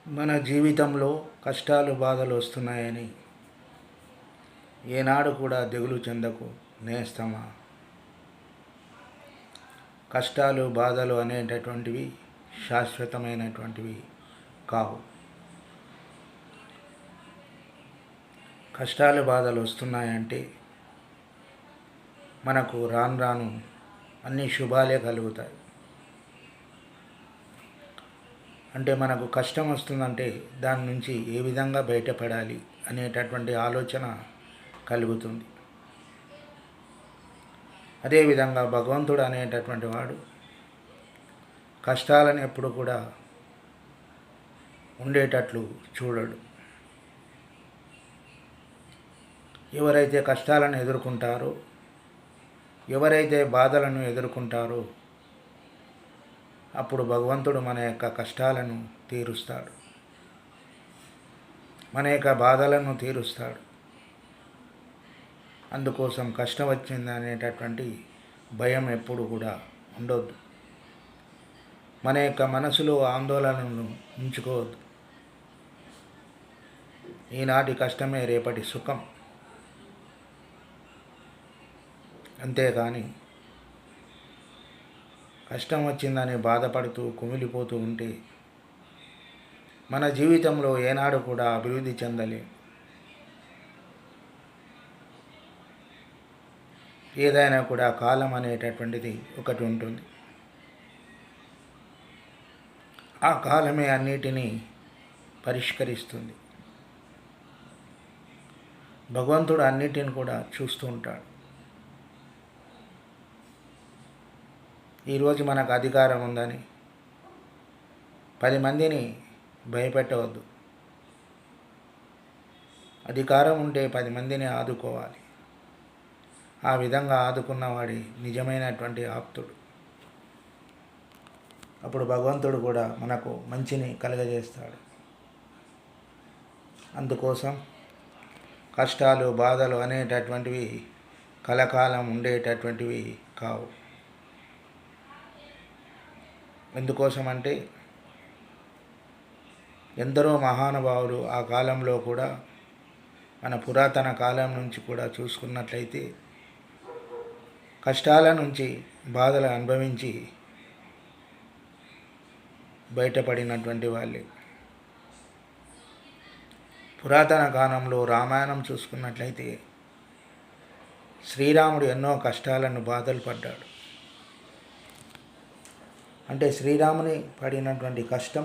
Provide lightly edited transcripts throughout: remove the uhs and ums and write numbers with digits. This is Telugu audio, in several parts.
మన జీవితంలో కష్టాలు బాధలు వస్తున్నాయని ఏనాడు కూడా దిగులు చెందకు నేస్తమా. కష్టాలు బాధలు అనేటటువంటివి శాశ్వతమైనటువంటివి కావు. కష్టాలు బాధలు వస్తున్నాయంటే మనకు రాను రాను అన్ని శుభాలే కలుగుతాయి. అంటే మనకు కష్టం వస్తుందంటే దాని నుంచి ఏ విధంగా బయటపడాలి అనేటటువంటి ఆలోచన కలుగుతుంది. అదేవిధంగా భగవంతుడు అనేటటువంటి వాడు కష్టాలను ఎప్పుడు కూడా ఉండేటట్లు చూడడు. ఎవరైతే కష్టాలను ఎదుర్కొంటారో, ఎవరైతే బాధలను ఎదుర్కొంటారో అప్పుడు భగవంతుడు మన యొక్క కష్టాలను తీరుస్తాడు, మన యొక్క బాధలను తీరుస్తాడు. అందుకోసం కష్టం వచ్చింది అనేటటువంటి భయం ఎప్పుడు కూడా ఉండొద్దు. మన యొక్క మనసులో ఆందోళనను ఉంచుకోవద్దు. ఈనాటి కష్టమే రేపటి సుఖం. అంతేకాని కష్టం వచ్చిందని బాధపడుతూ కుమిలిపోతూ ఉంటే మన జీవితంలో ఏనాడు కూడా అభివృద్ధి చెందలేం. ఏదైనా కూడా కాలం అనేటటువంటిది ఒకటి ఉంటుంది. ఆ కాలమే అన్నిటినీ పరిష్కరిస్తుంది. భగవంతుడు అన్నిటిని కూడా చూస్తూ ఉంటాడు. ఈరోజు మనకు అధికారం ఉందని 10 మందిని భయపెట్టవద్దు. అధికారం ఉంటే 10 మందిని ఆదుకోవాలి. ఆ విధంగా ఆదుకున్నవాడి నిజమైనటువంటి ఆప్తుడు. అప్పుడు భగవంతుడు కూడా మనకు మంచిని కలుగజేస్తాడు. అందుకోసం కష్టాలు బాధలు అనేటటువంటివి కలకాలం ఉండేటటువంటివి కావు. ఎందుకోసం అంటే ఎందరో మహానుభావులు ఆ కాలంలో కూడా, మన పురాతన కాలం నుంచి కూడా చూసుకున్నట్లయితే కష్టాల నుంచి బాధలు అనుభవించి బయటపడినటువంటి వాళ్ళే. పురాతన కాలంలో రామాయణం చూసుకున్నట్లయితే శ్రీరాముడు ఎన్నో కష్టాలను బాధలు పడ్డాడు. అంటే శ్రీరాముని పడినటువంటి కష్టం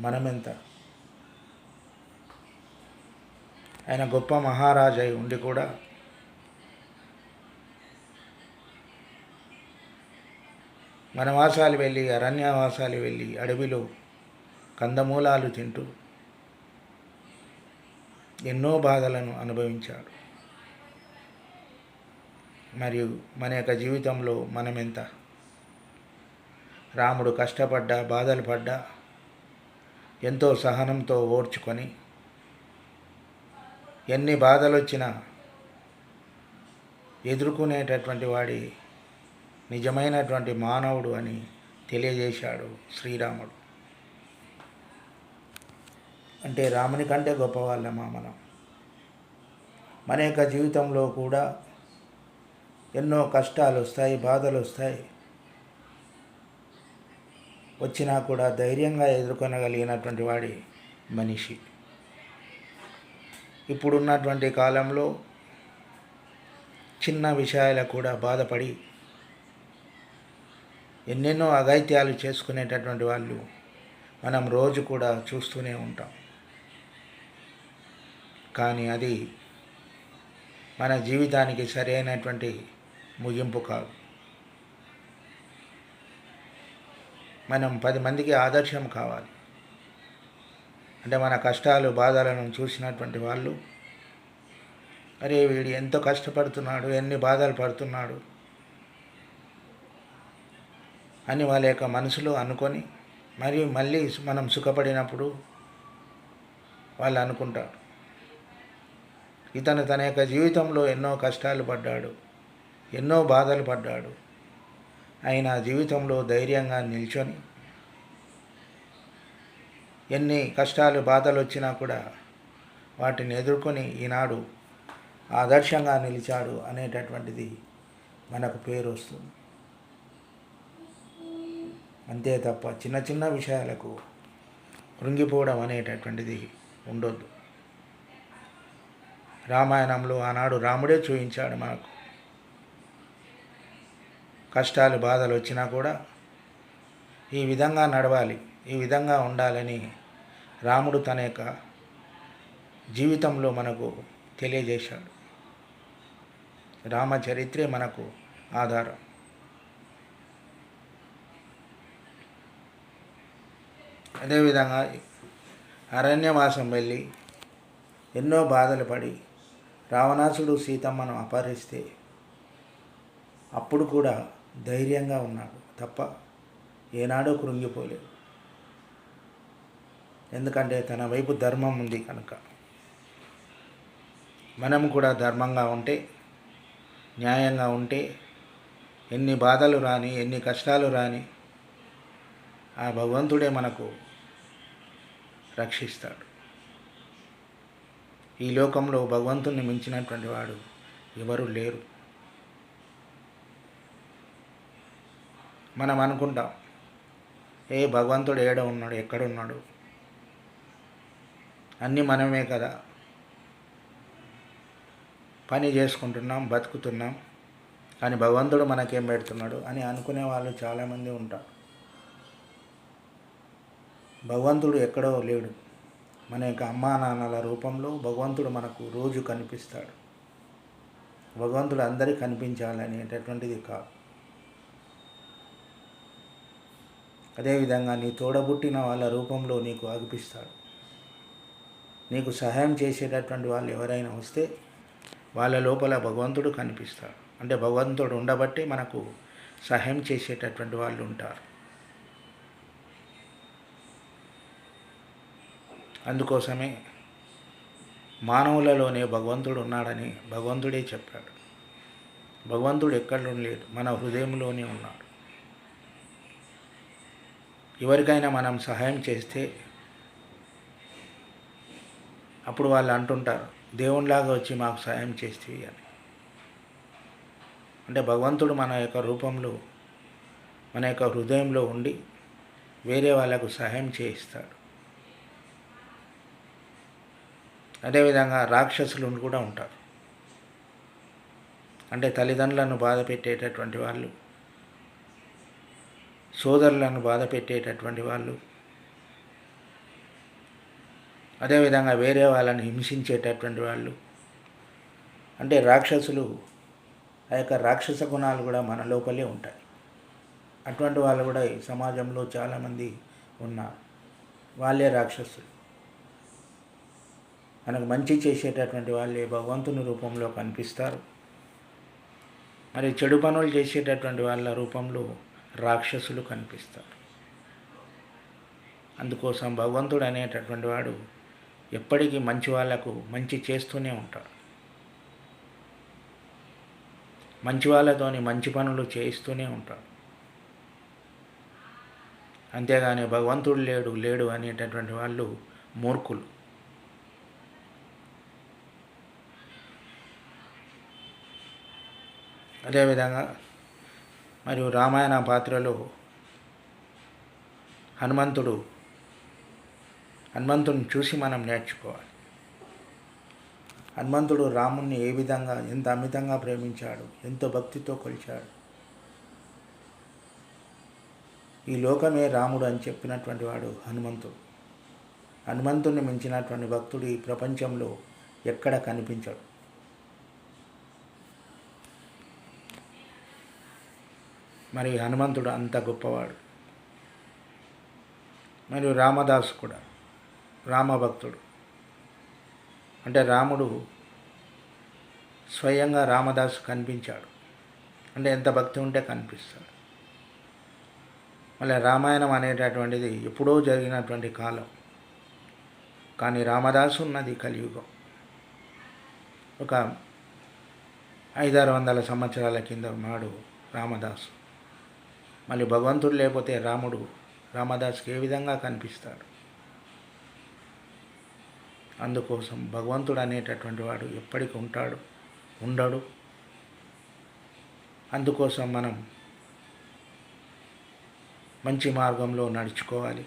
మనమెంత. ఆయన గొప్ప మహారాజు అయి ఉండి కూడా వనవాసాలు వెళ్ళి, అరణ్యవాసాలు వెళ్ళి, అడవిలో కందమూలాలు తింటూ ఎన్నో బాధలను అనుభవించాడు. మరియు మన యొక్క జీవితంలో మనమెంత. రాముడు కష్టపడ్డా, బాధలు పడ్డా ఎంతో సహనంతో ఓర్చుకొని ఎన్ని బాధలు వచ్చినా ఎదుర్కొనేటటువంటి వాడి నిజమైనటువంటి మానవుడు అని తెలియజేశాడు శ్రీరాముడు. అంటే రాముని కంటే గొప్పవాళ్ళమా మనం? మన యొక్క జీవితంలో కూడా ఎన్నో కష్టాలు వస్తాయి, బాధలు వస్తాయి. వచ్చినా కూడా ధైర్యంగా ఎదుర్కొనగలిగినటువంటి వాడి మనిషి. ఇప్పుడున్నటువంటి కాలంలో చిన్న విషయాలకు కూడా బాధపడి ఎన్నెన్నో అఘాయిత్యాలు చేసుకునేటటువంటి వాళ్ళు మనం రోజు కూడా చూస్తూనే ఉంటాం. కానీ అది మన జీవితానికి సరైనటువంటి ముగింపు కాదు. మనం 10 మందికి ఆదర్శం కావాలి. అంటే మన కష్టాలు బాధలను చూసినటువంటి వాళ్ళు, అరే వీడు ఎంతో కష్టపడుతున్నాడు, ఎన్ని బాధలు పడుతున్నాడు అని వాళ్ళ యొక్క మనసులో అనుకొని, మరియు మళ్ళీ మనం సుఖపడినప్పుడు వాళ్ళు అనుకుంటారు, ఇతను తన యొక్క జీవితంలో ఎన్నో కష్టాలు పడ్డాడు, ఎన్నో బాధలు పడ్డాడు, ఆయన జీవితంలో ధైర్యంగా నిల్చొని ఎన్ని కష్టాలు బాధలు వచ్చినా కూడా వాటిని ఎదుర్కొని ఈనాడు ఆదర్శంగా నిలిచాడు అనేటటువంటిది మనకు పేరు వస్తుంది. అంతే తప్ప చిన్న చిన్న విషయాలకు కృంగిపోవడం అనేటటువంటిది ఉండొద్దు. రామాయణంలో ఆనాడు రాముడే చూపించాడు మనకు. కష్టాలు బాధలు వచ్చినా కూడా ఈ విధంగా నడవాలి, ఈ విధంగా ఉండాలని రాముడు తన యొక్క జీవితంలో మనకు తెలియజేశాడు. రామచరిత్రే మనకు ఆధారం. అదేవిధంగా అరణ్యవాసం వెళ్ళి ఎన్నో బాధలు పడి రావణాసుడు సీతమ్మను అపహరిస్తే అప్పుడు కూడా ధైర్యంగా ఉన్నాడు తప్ప ఏనాడో కృంగిపోలేదు. ఎందుకంటే తన వైపు ధర్మం ఉంది కనుక. మనం కూడా ధర్మంగా ఉంటే, న్యాయంగా ఉంటే ఎన్ని బాధలు రాని, ఎన్ని కష్టాలు రాని ఆ భగవంతుడే మనకు రక్షిస్తాడు. ఈ లోకంలో భగవంతుని మించినటువంటి వాడు ఎవరు లేరు. మనం అనుకుంటాం, భగవంతుడు ఏడ ఉన్నాడు, ఎక్కడున్నాడు, అన్నీ మనమే కదా, పని చేసుకుంటున్నాం, బతుకుతున్నాం, కానీ భగవంతుడు మనకేం పెడుతున్నాడు అని అనుకునే వాళ్ళు చాలామంది ఉంటారు. భగవంతుడు ఎక్కడో లేడు. మన యొక్క అమ్మా నాన్నల రూపంలో భగవంతుడు మనకు రోజు కనిపిస్తాడు. భగవంతుడు అందరికీ కనిపించాలనేటటువంటిది కాదు. అదేవిధంగా నీ తోడబుట్టిన వాళ్ళ రూపంలో నీకు అగుపిస్తాడు. నీకు సహాయం చేసేటటువంటి వాళ్ళు ఎవరైనా వస్తే వాళ్ళ లోపల భగవంతుడు కనిపిస్తాడు. అంటే భగవంతుడు ఉండబట్టి మనకు సహాయం చేసేటటువంటి వాళ్ళు ఉంటారు. అందుకోసమే మానవులలోనే భగవంతుడు ఉన్నాడని భగవంతుడే చెప్పాడు. భగవంతుడు ఎక్కడ లేడు, మన హృదయంలోనే ఉన్నాడు. ఎవరికైనా మనం సహాయం చేస్తే అప్పుడు వాళ్ళు అంటుంటారు, దేవునిలాగా వచ్చి మాకు సహాయం చేస్తేవి అని. అంటే భగవంతుడు మన యొక్క రూపంలో, మన యొక్క హృదయంలో ఉండి వేరే వాళ్ళకు సహాయం చేయిస్తాడు. అదేవిధంగా రాక్షసులు కూడా ఉంటారు. అంటే తల్లిదండ్రులను బాధ పెట్టేటటువంటి వాళ్ళు, సోదరులను బాధ పెట్టేటటువంటి వాళ్ళు, అదేవిధంగా వేరే వాళ్ళని హింసించేటటువంటి వాళ్ళు. అంటే రాక్షసులు, ఆ యొక్క రాక్షస గుణాలు కూడా మన లోపలే ఉంటాయి. అటువంటి వాళ్ళు కూడా ఈ సమాజంలో చాలామంది ఉన్నారు. వాళ్ళే రాక్షసులు. మనకు మంచి చేసేటటువంటి వాళ్ళే భగవంతుని రూపంలో కనిపిస్తారు. మరి చెడు పనులు చేసేటటువంటి వాళ్ళ రూపంలో రాక్షసులు కనిపిస్తారు. అందుకోసం భగవంతుడు అనేటటువంటి వాడు ఎప్పటికీ మంచి వాళ్లకు మంచి చేస్తూనే ఉంటాడు. మంచి వాళ్ళతోని మంచి పనులు చేయిస్తూనే ఉంటాడు. అంతేగాని భగవంతుడు లేడు లేడు అనేటటువంటి వాళ్ళు మూర్ఖులు. అదేవిధంగా మరియు రామాయణ పాత్రలో హనుమంతుడిని చూసి మనం నేర్చుకోవాలి. హనుమంతుడు రాముణ్ణి ఏ విధంగా, ఎంత అమితంగా ప్రేమించాడు, ఎంతో భక్తితో కొలిచాడు. ఈ లోకమే రాముడు అని చెప్పినటువంటి వాడు హనుమంతుడు. హనుమంతుడిని మించినటువంటి భక్తుడు ఈ ప్రపంచంలో ఎక్కడ కనిపించడు. మరి హనుమంతుడు అంత గొప్పవాడు. మరియు రామదాసు కూడా రామభక్తుడు. అంటే రాముడు స్వయంగా రామదాసు కనిపించాడు. అంటే ఎంత భక్తి ఉంటే కనిపిస్తాడు. మళ్ళీ రామాయణం అనేటటువంటిది ఎప్పుడో జరిగినటువంటి కాలం. కానీ రామదాసు ఉన్నది కలియుగం. ఒక 500-600 సంవత్సరాల కింద ఉన్నాడు రామదాసు. మళ్ళీ భగవంతుడు లేకపోతే రామదాసుకి ఏ విధంగా కనిపిస్తాడు? అందుకోసం భగవంతుడు అనేటటువంటి వాడు ఎప్పటికి ఉంటాడు, ఉండడు. అందుకోసం మనం మంచి మార్గంలో నడుచుకోవాలి.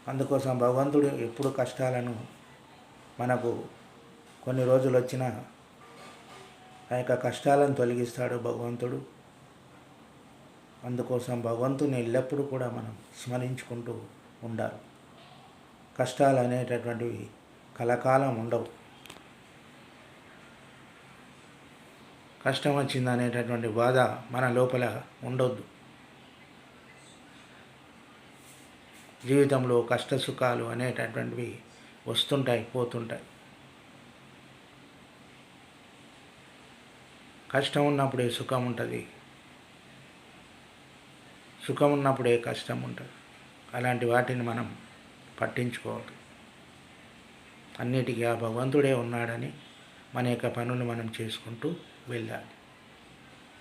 అందుకోసం భగవంతుడు ఎప్పుడు కష్టాలను మనకు కొన్ని రోజులు వచ్చిన ఆ యొక్క కష్టాలను తొలగిస్తాడు భగవంతుడు. అందుకోసం భగవంతుని ఎల్లప్పుడూ కూడా మనం స్మరించుకుంటూ ఉండాలి. కష్టాలు అనేటటువంటివి కలకాలం ఉండవు. కష్టం వచ్చింది అనేటటువంటి బాధ మన లోపల ఉండొద్దు. జీవితంలో కష్ట సుఖాలు అనేటటువంటివి వస్తుంటాయి, పోతుంటాయి. కష్టం ఉన్నప్పుడే సుఖం ఉంటుంది, సుఖం ఉన్నప్పుడే కష్టం ఉంటుంది. అలాంటి వాటిని మనం పట్టించుకోవాలి. అన్నిటికీ ఆ భగవంతుడే ఉన్నాడని మన యొక్క పనులు మనం చేసుకుంటూ వెళ్ళాలి.